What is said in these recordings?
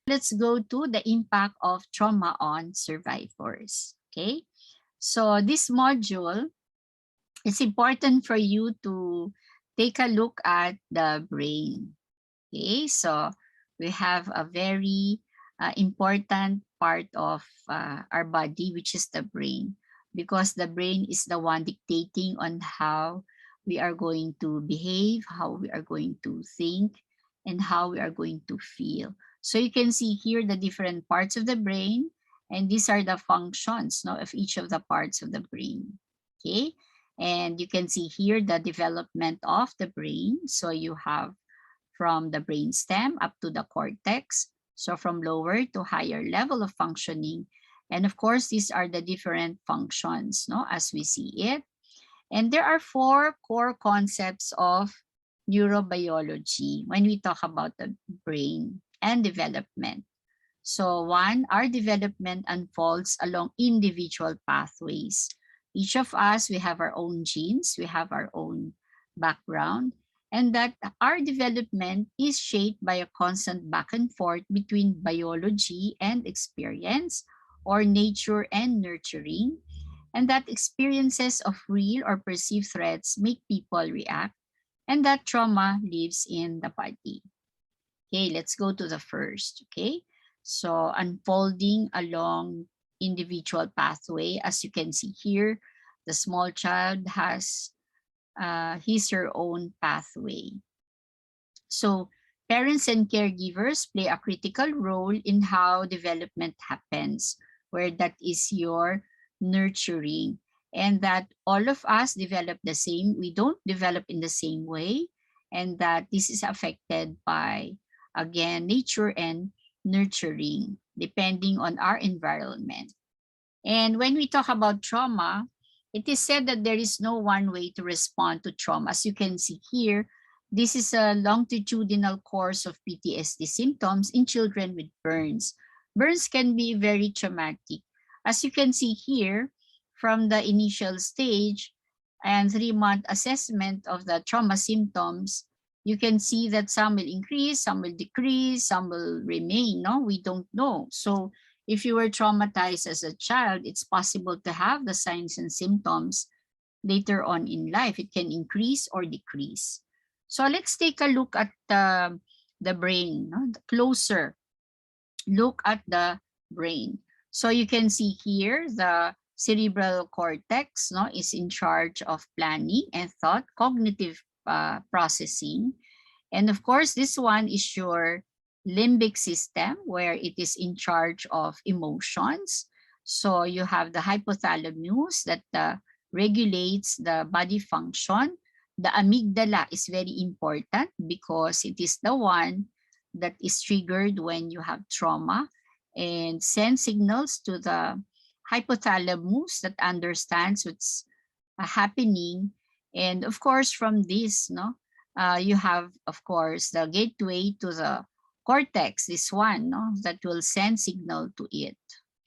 Let's go to the impact of trauma on survivors. Okay, so this module, it's important for you to take a look at the brain. Okay, so we have a very important part of our body, which is the brain, because the brain is the one dictating on how we are going to behave, how we are going to think, and how we are going to feel. So you can see here the different parts of the brain, and these are the functions, no, of each of the parts of the brain. Okay, and you can see here the development of the brain. So you have from the brainstem up to the cortex. So from lower to higher level of functioning. And of course, these are the different functions, no, as we see it. And there are four core concepts of neurobiology when we talk about the brain and development. So one, our development unfolds along individual pathways. Each of us, we have our own genes, we have our own background, and that our development is shaped by a constant back and forth between biology and experience, or nature and nurturing, and that experiences of real or perceived threats make people react, and that trauma lives in the body. Okay, let's go to the first. Okay, so unfolding along individual pathway, as you can see here, the small child has his or own pathway. So parents and caregivers play a critical role in how development happens, where that is your nurturing, and that all of us develop the same. We don't develop in the same way, and that this is affected by, again, nature and nurturing, depending on our environment. And when we talk about trauma, it is said that there is no one way to respond to trauma. As you can see here, this is a longitudinal course of PTSD symptoms in children with burns. Burns can be very traumatic. As you can see here, from the initial stage and 3-month assessment of the trauma symptoms, you can see that some will increase, some will decrease, some will remain. No, we don't know. So if you were traumatized as a child, it's possible to have the signs and symptoms later on in life. It can increase or decrease. So let's take a look at the brain, no? The closer look at the brain. So you can see here the cerebral cortex, no, is in charge of planning and thought, cognitive processing. And of course, this one is your limbic system, where it is in charge of emotions. So you have the hypothalamus that regulates the body function. The amygdala is very important because it is the one that is triggered when you have trauma and sends signals to the hypothalamus that understands what's happening. And of course, from this, no, you have, of course, the gateway to the cortex, this one, no, that will send signal to it.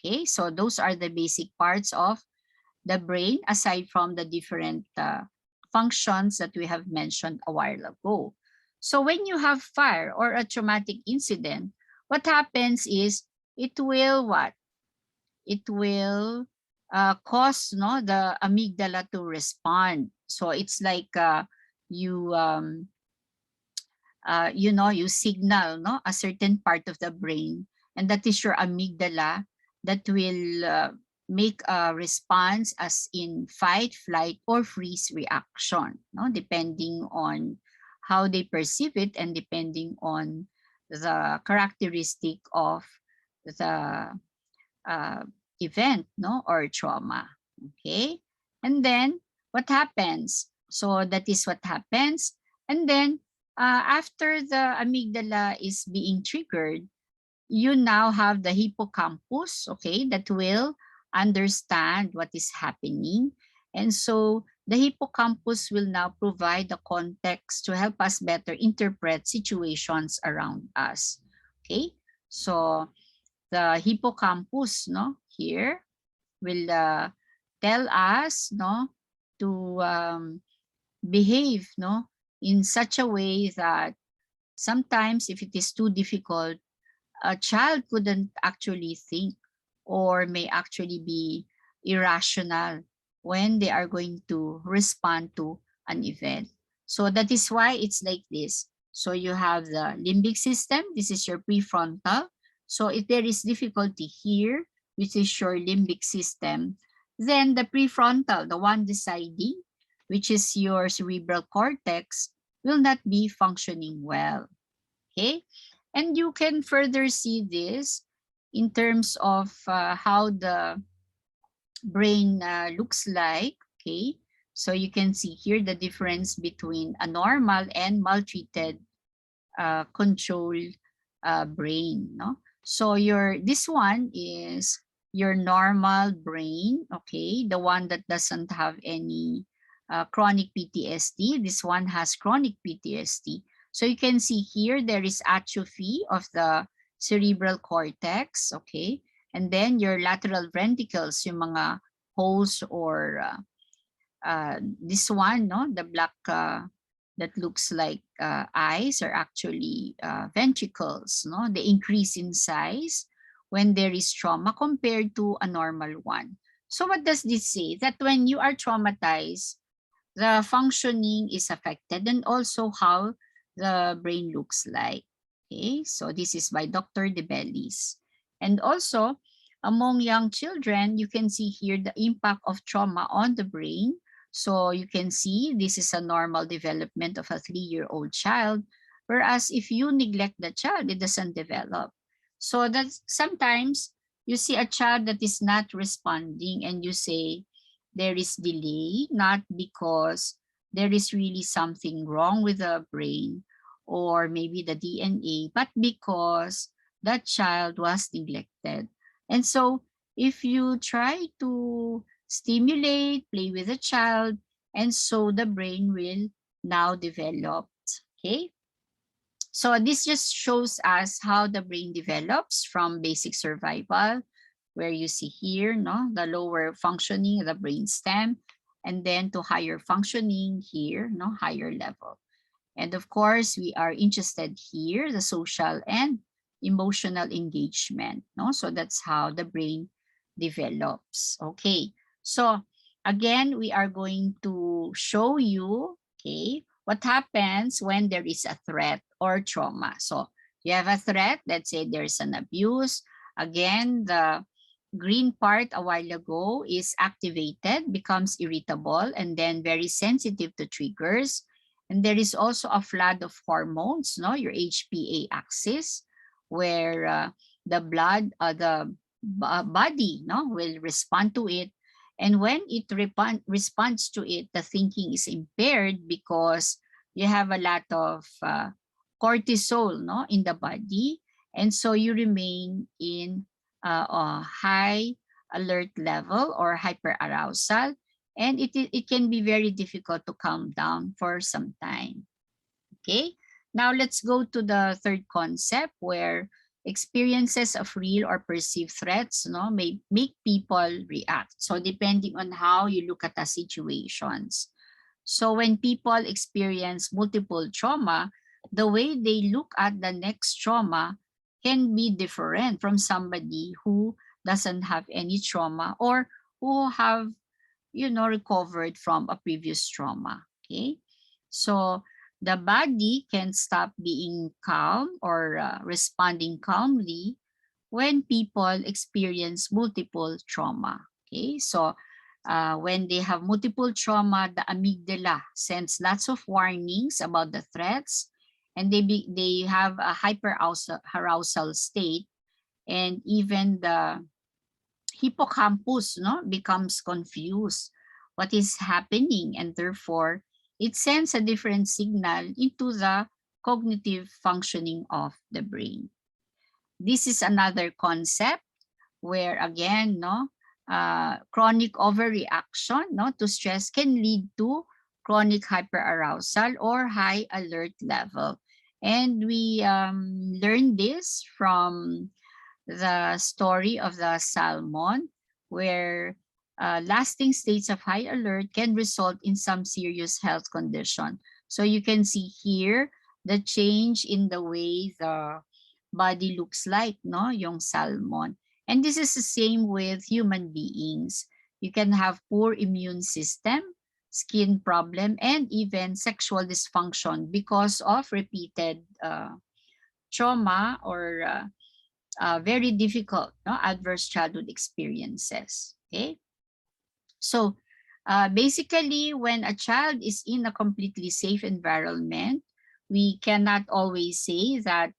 Okay, so those are the basic parts of the brain, aside from the different functions that we have mentioned a while ago. So when you have fire or a traumatic incident, what happens is it will what? It will cause, no, the amygdala to respond. So it's like you you know, you signal, no, a certain part of the brain, and that is your amygdala that will make a response as in fight, flight, or freeze reaction, no, depending on how they perceive it and depending on the characteristic of the uh, event, no, or trauma. Okay, and then what happens? So that is what happens, and then after the amygdala is being triggered, you now have the hippocampus, okay, that will understand what is happening. And so the hippocampus will now provide the context to help us better interpret situations around us. Okay, so the hippocampus, no, here will tell us, no, to behave, no, in such a way that sometimes if it is too difficult, a child couldn't actually think or may actually be irrational when they are going to respond to an event. So that is why it's like this. So you have the limbic system. This is your prefrontal. So if there is difficulty here, which is your limbic system, then the prefrontal, the one deciding, which is your cerebral cortex, will not be functioning well. Okay, and you can further see this in terms of how the brain looks like. Okay, so you can see here the difference between a normal and maltreated controlled brain, no? So this one is your normal brain, okay, the one that doesn't have any chronic PTSD. This one has chronic PTSD. So you can see here there is atrophy of the cerebral cortex, okay, and then your lateral ventricles, yung mga holes or this one, no, the black that looks like eyes are actually ventricles, no? They increase in size when there is trauma compared to a normal one. So what does this say? That when you are traumatized, the functioning is affected and also how the brain looks like. Okay, so this is by Dr. DeBellis. And also, among young children, you can see here the impact of trauma on the brain. So you can see this is a normal development of a 3-year-old child, whereas if you neglect the child, it doesn't develop. So that's sometimes you see a child that is not responding and you say there is delay, not because there is really something wrong with the brain or maybe the DNA, but because that child was neglected. And so if you try to stimulate, play with the child, and so the brain will now develop. Okay. So this just shows us how the brain develops from basic survival, where you see here, no, the lower functioning of the brain stem, and then to higher functioning here, no, higher level. And of course, we are interested here, the social and emotional engagement, no? So that's how the brain develops. Okay, so again, we are going to show you, okay, what happens when there is a threat or trauma. So you have a threat, let's say there's an abuse. Again, the green part a while ago is activated, becomes irritable, and then very sensitive to triggers. And there is also a flood of hormones, no, your HPA axis, where the blood, the body, no, will respond to it. And when it responds to it, the thinking is impaired because you have a lot of cortisol, no, in the body. And so you remain in a high alert level or hyperarousal, and it can be very difficult to calm down for some time. Okay, now let's go to the third concept, where experiences of real or perceived threats, no, may make people react. So depending on how you look at the situations. So when people experience multiple trauma, the way they look at the next trauma can be different from somebody who doesn't have any trauma or who have, you know, recovered from a previous trauma. Okay, so the body can stop being calm or responding calmly when people experience multiple trauma. Okay, so when they have multiple trauma, the amygdala sends lots of warnings about the threats, and they have a hyperarousal state, and even the hippocampus, no, becomes confused what is happening, and therefore it sends a different signal into the cognitive functioning of the brain. This is another concept where again, no, chronic overreaction, no, to stress can lead to chronic hyperarousal or high alert level. And we learned this from the story of the salmon, where lasting states of high alert can result in some serious health condition. So you can see here the change in the way the body looks like, no, yung salmon. And this is the same with human beings. You can have poor immune system, skin problem, and even sexual dysfunction because of repeated trauma or very difficult, no, adverse childhood experiences. Okay, so basically, when a child is in a completely safe environment, we cannot always say that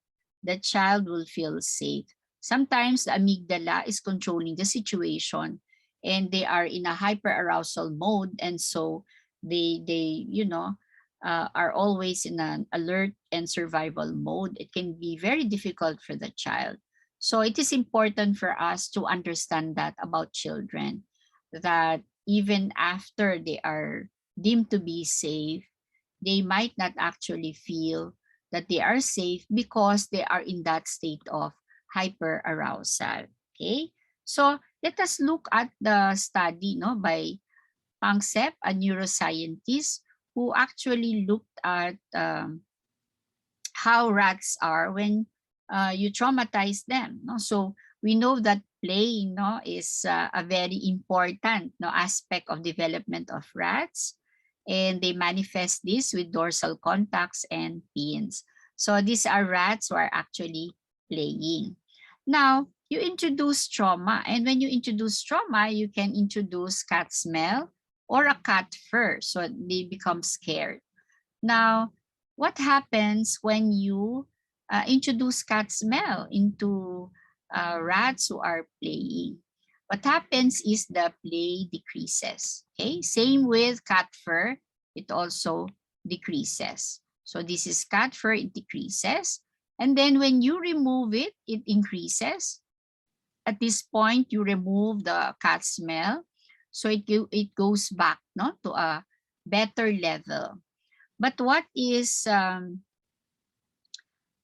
the child will feel safe. Sometimes the amygdala is controlling the situation and they are in a hyperarousal mode, and so they are always in an alert and survival mode. It can be very difficult for the child. So it is important for us to understand that about children, that even after they are deemed to be safe, they might not actually feel that they are safe because they are in that state of hyperarousal. Okay, so let us look at the study, no, by Pangsep, a neuroscientist who actually looked at how rats are when you traumatize them. No? So we know that playing, no, is a very important, no, aspect of development of rats, and they manifest this with dorsal contacts and pins. So these are rats who are actually playing. Now, you introduce trauma, and when you introduce trauma, you can introduce cat smell or a cat fur, so they become scared. Now, what happens when you introduce cat smell into rats who are playing? What happens is the play decreases. Okay, same with cat fur, it also decreases. So this is cat fur, it decreases. And then when you remove it, it increases. At this point, you remove the cat smell. So it goes back, no, to a better level. But what is, what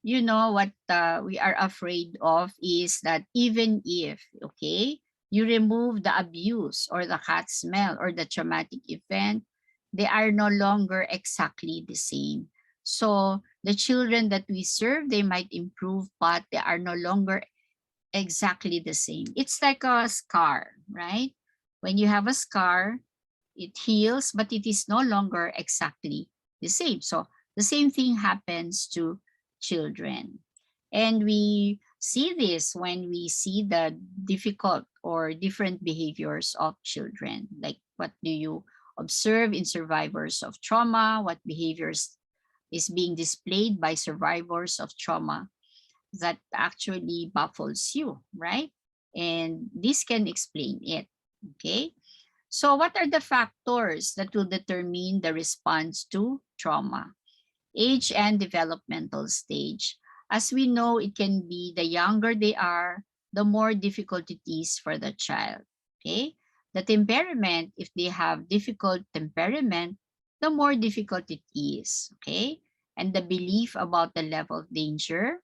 we are afraid of is that even if, okay, you remove the abuse or the cat smell or the traumatic event, they are no longer exactly the same. So the children that we serve, they might improve, but they are no longer exactly the same. It's like a scar, right? When you have a scar, it heals, but it is no longer exactly the same. So the same thing happens to children. And we see this when we see the difficult or different behaviors of children. Like, what do you observe in survivors of trauma? What behaviors is being displayed by survivors of trauma that actually baffles you, right? And this can explain it. Okay. So what are the factors that will determine the response to trauma? Age and developmental stage. As we know, it can be the younger they are, the more difficult it is for the child. Okay? The temperament, if they have difficult temperament, the more difficult it is. Okay? And the belief about the level of danger.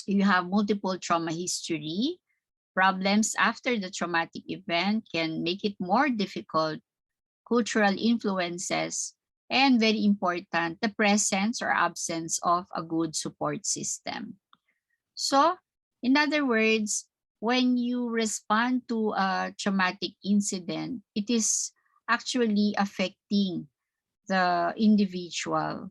You have multiple trauma history. Problems after the traumatic event can make it more difficult. Cultural influences, and very important, the presence or absence of a good support system. So, in other words, when you respond to a traumatic incident, it is actually affecting the individual,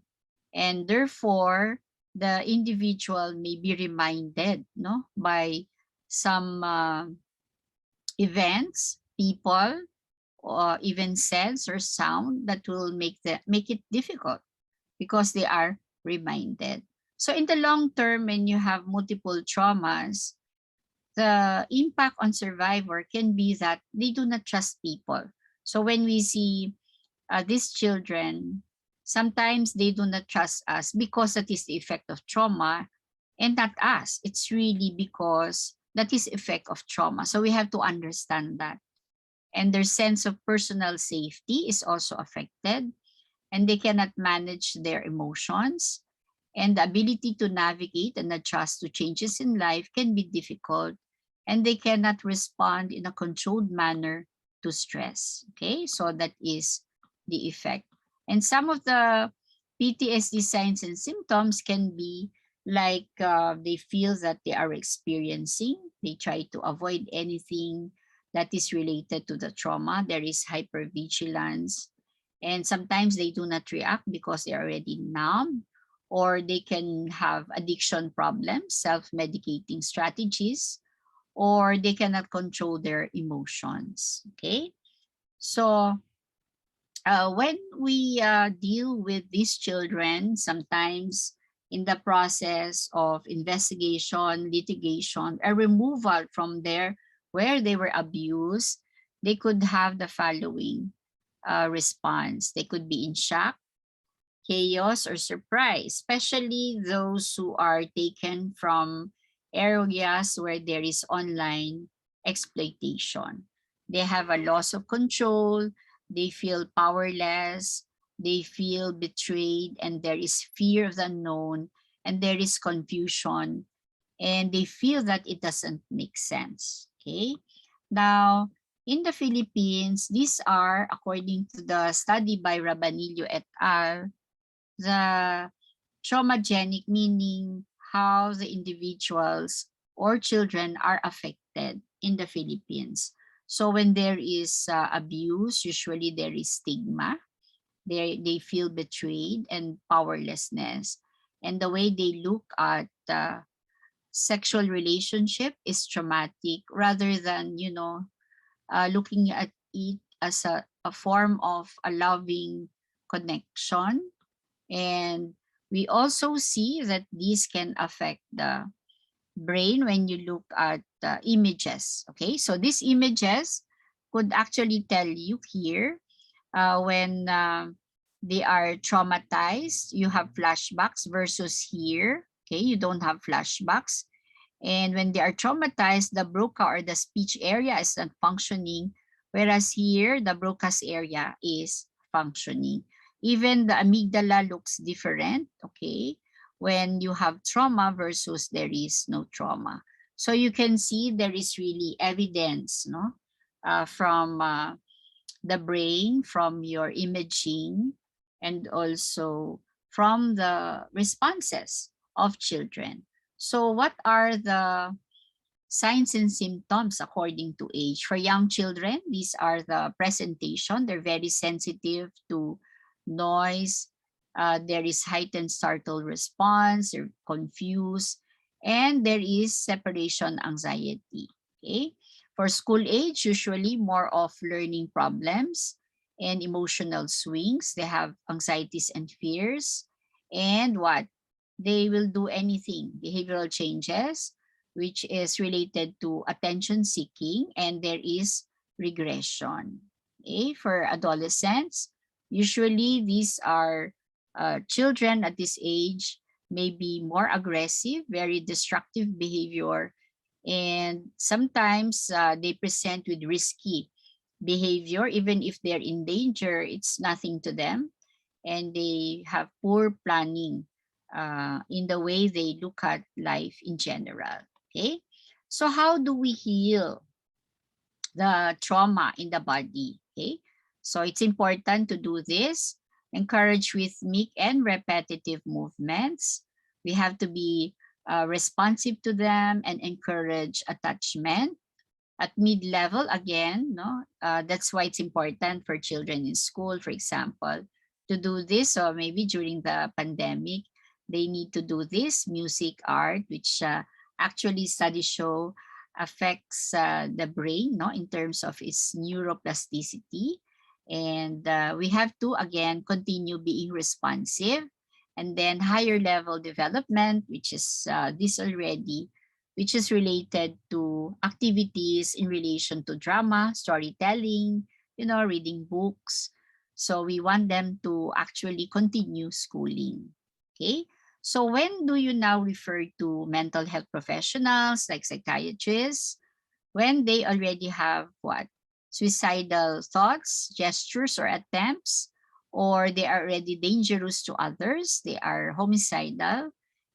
and therefore the individual may be reminded, no, by some events, people, or even sense or sound that will make it difficult because they are reminded. So in the long term, when you have multiple traumas, the impact on survivor can be that they do not trust people. So when we see these children, sometimes they do not trust us because that is the effect of trauma, and not us. It's really because that is effect of trauma. So we have to understand that. And their sense of personal safety is also affected, and they cannot manage their emotions, and the ability to navigate and adjust to changes in life can be difficult, and they cannot respond in a controlled manner to stress. Okay, so that is the effect. And some of the PTSD signs and symptoms can be like they feel that they are experiencing. They try to avoid anything that is related to the trauma. There is hypervigilance. And sometimes they do not react because they're already numb, or they can have addiction problems, self-medicating strategies, or they cannot control their emotions. Okay. So when we deal with these children, sometimes in the process of investigation, litigation, a removal from there where they were abused, they could have the following response. They could be in shock, chaos, or surprise, especially those who are taken from areas where there is online exploitation. They have a loss of control, they feel powerless, they feel betrayed, and there is fear of the unknown, and there is confusion, and they feel that it doesn't make sense. Okay. Now, in the Philippines, these are, according to the study by Rabanillo et al., the traumagenic, meaning how the individuals or children are affected in the Philippines. So when there is abuse, usually there is stigma. They feel betrayed and powerlessness. And the way they look at sexual relationship is traumatic, rather than, looking at it as a form of a loving connection. And we also see that these can affect the brain when you look at images. Okay, so these images could actually tell you here when they are traumatized, you have flashbacks, versus here, okay, you don't have flashbacks. And when they are traumatized, the Broca or the speech area is not functioning, whereas here, the Broca's area is functioning. Even the amygdala looks different, okay, when you have trauma versus there is no trauma. So you can see there is really evidence, no, from the brain, from your imaging, and also from the responses of children. So what are the signs and symptoms according to age? For young children, these are the presentation. They're very sensitive to noise. There is heightened startle response, they're confused, and there is separation anxiety. Okay. For school age, usually more of learning problems and emotional swings. They have anxieties and fears. And what? They will do anything, behavioral changes, which is related to attention seeking, and there is regression. Okay? For adolescents, usually these are children at this age may be more aggressive, very destructive behavior, and sometimes they present with risky behavior. Even if they're in danger, it's nothing to them, and they have poor planning in the way they look at life in general. Okay, so how do we heal the trauma in the body? Okay, so it's important to do this. Encourage rhythmic and repetitive movements. We have to be responsive to them and encourage attachment. At mid-level, again, no, that's why it's important for children in school, for example, to do this. Or maybe during the pandemic, they need to do this music, art, which actually studies show affects the brain, no, in terms of its neuroplasticity. And we have to, again, continue being responsive. And then higher level development, which is this already, which is related to activities in relation to drama, storytelling, reading books. So we want them to actually continue schooling. Okay. So when do you now refer to mental health professionals like psychiatrists? When they already have what? Suicidal thoughts, gestures, or attempts, or they are already dangerous to others, they are homicidal,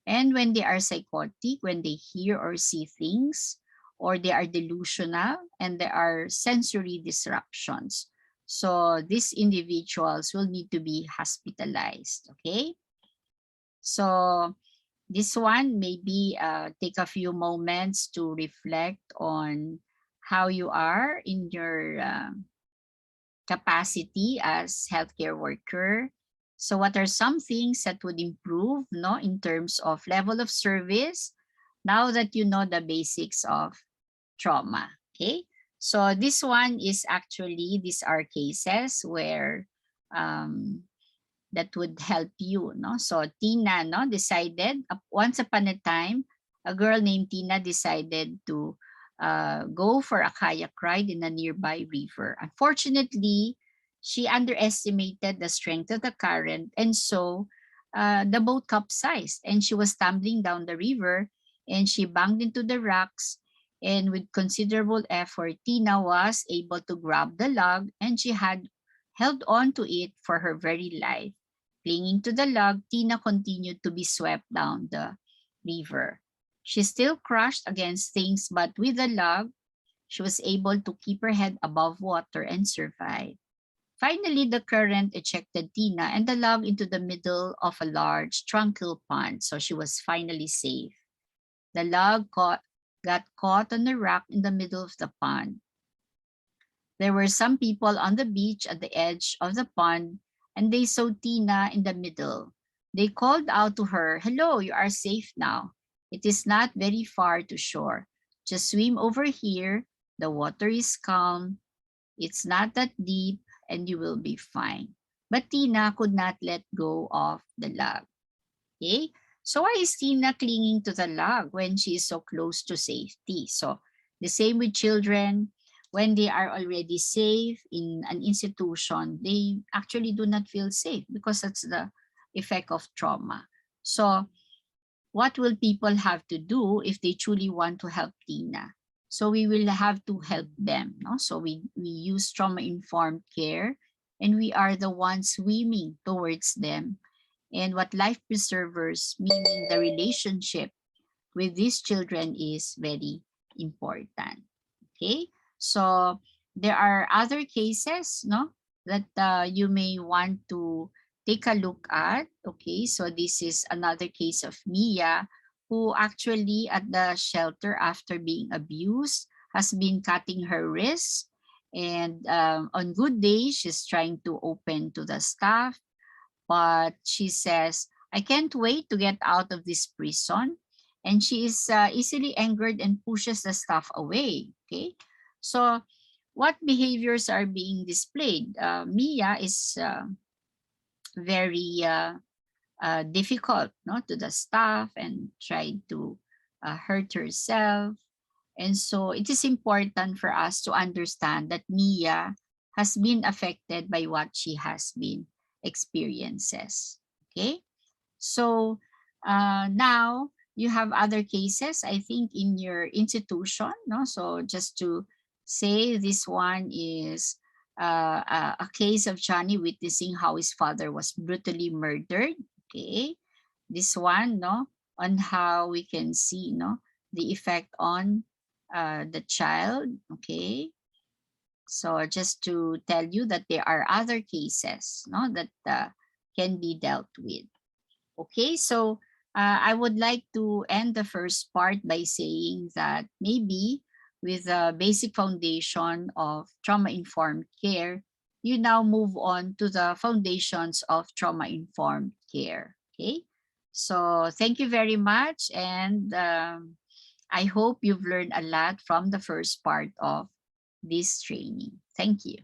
and when they are psychotic, when they hear or see things, or they are delusional, and there are sensory disruptions. So these individuals will need to be hospitalized, okay? So This one, maybe take a few moments to reflect on how you are in your capacity as healthcare worker. So what are some things that would improve, no, in terms of level of service now that you know the basics of trauma? Okay, so this one is actually, these are cases where that would help you, no? So Tina, no, decided, once upon a time, a girl named Tina decided to go for a kayak ride in a nearby river. Unfortunately, she underestimated the strength of the current, and so the boat capsized, and she was tumbling down the river, and she banged into the rocks. And with considerable effort, Tina was able to grab the log, and she had held on to it for her very life. Clinging to the log, Tina continued to be swept down the river. She still crushed against things, but with the log, she was able to keep her head above water and survive. Finally, the current ejected Tina and the log into the middle of a large, tranquil pond, so she was finally safe. The log got caught on a rock in the middle of the pond. There were some people on the beach at the edge of the pond, and they saw Tina in the middle. They called out to her, "Hello, you are safe now. It is not very far to shore. Just swim over here. The water is calm. It's not that deep, and you will be fine." But Tina could not let go of the log. Okay? So why is Tina clinging to the log when she is so close to safety? So the same with children. When they are already safe in an institution, they actually do not feel safe because that's the effect of trauma. So what will people have to do if they truly want to help Tina? So we will have to help them. No? So we use trauma-informed care, and we are the ones swimming towards them. And what life preservers, meaning the relationship with these children, is very important. Okay, so there are other cases, no, that you may want to take a look at. Okay, so this is another case of Mia, who actually at the shelter after being abused has been cutting her wrists, and on good days she's trying to open to the staff, but she says, "I can't wait to get out of this prison." And she is easily angered and pushes the staff away. Okay, so what behaviors are being displayed? Mia is very difficult, no, to the staff, and tried to hurt herself. And so it is important for us to understand that Mia has been affected by what she has been experiences. Okay, so now you have other cases, I think, in your institution. No, so just to say, this one is a case of Johnny witnessing how his father was brutally murdered. Okay, this one, no, on how we can see, no, the effect on the child. Okay, so just to tell you that there are other cases, no, that can be dealt with. Okay, so I would like to end the first part by saying that maybe with the basic foundation of trauma-informed care, you now move on to the foundations of trauma-informed care. Okay, so thank you very much, and I hope you've learned a lot from the first part of this training. Thank you.